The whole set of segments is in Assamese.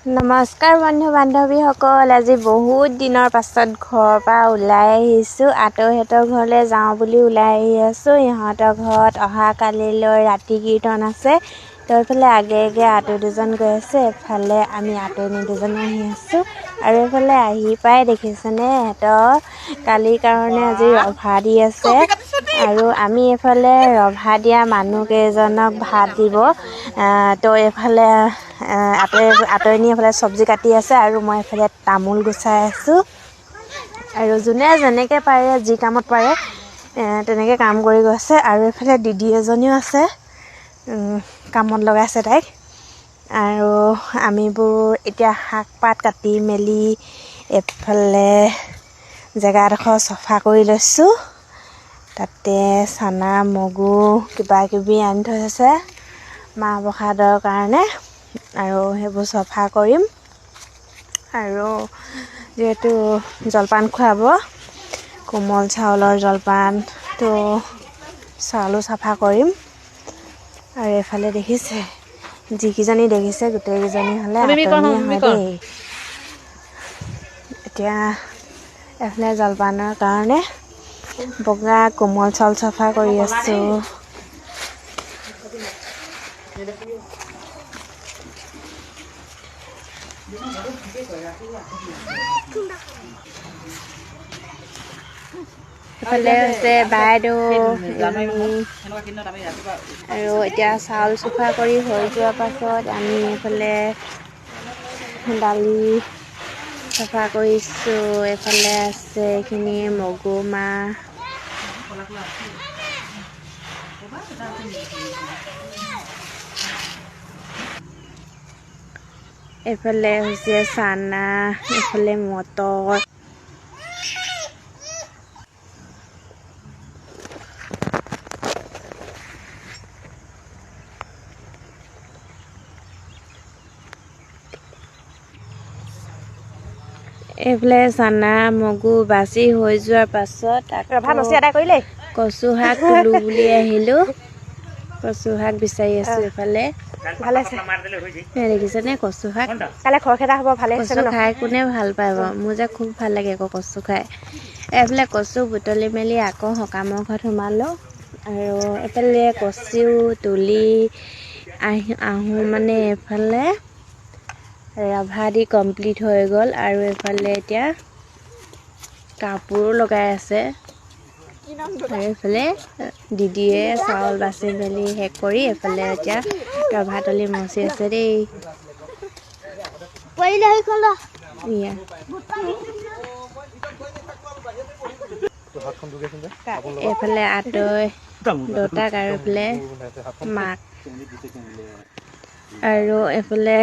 নমস্কাৰ বন্ধু বান্ধৱীসকল, আজি বহুত দিনৰ পাছত ঘৰৰ পৰা ওলাই আহিছোঁ। আঁতৰহঁতৰ ঘৰলৈ যাওঁ বুলি ওলাই আহি আছোঁ। ইহঁতৰ ঘৰত অহাকালিলৈ ৰাতি কীৰ্তন আছে। তো এইফালে আগে আঁতৈ দুজন গৈ আছে, এফালে আমি আঁতনি দুজনে আহি আছোঁ। আৰু এইফালে আহি পাই দেখিছেনে, সিহঁতৰ কালিৰ কাৰণে আজি ৰভা দি আছে। আৰু আমি এইফালে ৰভা দিয়া মানুহকেইজনক ভাত দিব। তো এইফালে আঁতনি এইফালে চব্জি কাটি আছে আৰু মই এইফালে তামোল গুচাই আছোঁ। আৰু যোনে যেনেকৈ পাৰে, যি কামত পাৰে তেনেকৈ কাম কৰি গৈছে। আৰু এইফালে দিদি এজনীও আছে, কামত লগাইছে তাইক। আৰু আমিবোৰ এতিয়া শাক পাত কাটি মেলি এইফালে জেগাডোখৰ চফা কৰি লৈছোঁ। তাতে চানা মগু কিবাকিবি আনি থৈ আছে মাহ প্ৰসাদৰ কাৰণে, আৰু সেইবোৰ চফা কৰিম। আৰু যিহেতু জলপান খুৱাব, কোমল চাউলৰ জলপানটো চাউলো চাফা কৰিম। আৰু এইফালে দেখিছে, যিকেইজনী দেখিছে গোটেইকেইজনী হ'লে আঁতনিয়ে হয় দেই। এতিয়া এইফালে জলপানৰ কাৰণে বগা কোমল চাউল চাফা কৰি আছোঁ। এইফালে হৈছে বাইদেউ আৰু এতিয়া চাউল চফা কৰি হৈ যোৱাৰ পাছত আমি এইফালে দালি চফা কৰিছোঁ। এইফালে আছে এইখিনি মগু মাহ, এইফালে হৈছে চানা, এইফালে মটৰ, এইফালে চানা মগু বাছি হৈ যোৱাৰ পাছত কচু শাক তোলো বুলি আহিলোঁ। কচু শাক বিচাৰি আছোঁ। এইফালে দেখিছেনে কচু শাক? কচু খাই কোনে ভাল পায় বাৰু? মোৰ যে খুব ভাল লাগে আকৌ কচু খাই। এইফালে কচু বুটলি মেলি আকৌ সকামৰ ঘৰত সোমালোঁ। আৰু এইফালে কচু তুলি আহোঁ মানে এইফালে ৰভা দি কমপ্লিট হৈ গ'ল। আৰু এইফালে এতিয়া কাপোৰো লগাই আছে। আৰু এইফালে দিদিয়ে চাউল বাচি মেলি শেষ কৰি এইফালে এতিয়া ৰভা তলি মচি আছে দেই। এইফালে আঁতৈ দেউতাক আৰু এইফালে মাক। আৰু এইফালে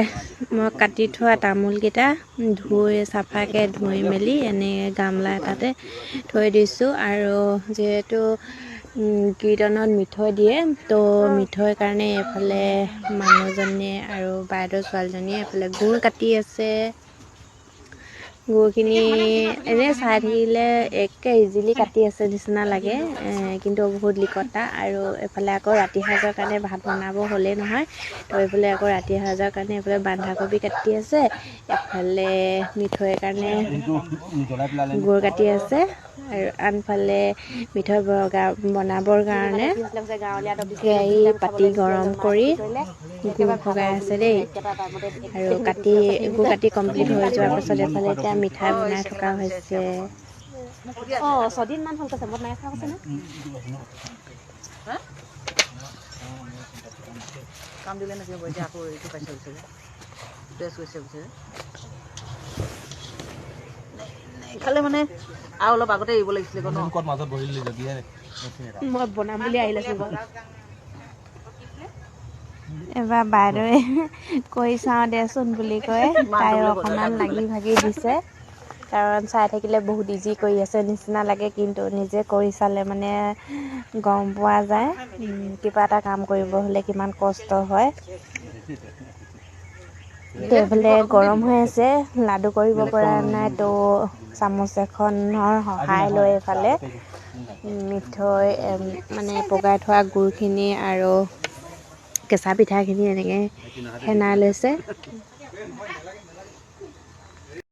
মই কাটি থোৱা তামোলকেইটা চাফাকৈ ধুই মেলি এনেকৈ গামলা এটাতে থৈ দিছোঁ। আৰু যিহেতু কীৰ্তনত মিঠৈ দিয়ে, তো মিঠৈৰ কাৰণে এইফালে মানুহজনীয়ে আৰু বাইদেউ ছোৱালীজনীয়ে এইফালে গুৰ কাটি আছে। গুৰখিনি এনেই চাই থাকিলে একে ইজিলি কাটি আছে নিচিনা লাগে, কিন্তু বহুত লিকতা। আৰু এইফালে আকৌ ৰাতি সাঁজৰ কাৰণে ভাত বনাব হ'লেই নহয়। তো এইফালে আকৌ ৰাতি সাঁজৰ কাৰণে এইফালে বন্ধাকবি কাটি আছে, এফালে মিঠৈৰ কাৰণে গুৰ কাটি আছে। আৰু আনফালে মিঠৈ বনাবৰ কাৰণে কেৰাহী পাতি গৰম কৰি গুৰ ভগাই আছে দেই। আৰু গুৰ কাটি কমপ্লিট হৈ যোৱাৰ পাছত এইফালে এতিয়া মিঠাই বনাই থকা হৈছে। 6 দিনমান হ'ল কৈছে, মই নাই খোৱা কৈছে নে? কাম দিলে নাকিব এতিয়া আকৌ এইটো পাইছে হৈছে ড্ৰেছ হৈছে হৈছে খালে মানে আৰু অলপ আগতে এৰিব লাগিছিলে ন। মাজত বহিলি যদিহে মই বনাম বুলি আহিলে এবাৰ বাইদেৱে কৰি চাওঁ দেচোন বুলি কয়, তাই অকণমান লাগি ভাগি দিছে। কাৰণ চাই থাকিলে বহুত ইজি কৰি আছে নিচিনা লাগে, কিন্তু নিজে কৰি চালে মানে গম পোৱা যায় কিবা এটা কাম কৰিব হ'লে কিমান কষ্ট হয়। এইফালে গৰম হৈ আছে, লাডু কৰিব পৰা নাই, তো চামুচ এখনৰ সহায় লৈ এইফালে মিঠৈ মানে পগাই থোৱা গুৰখিনি আৰু কেঁচা পিঠাখিনি এনেকৈ সেনাই লৈছে।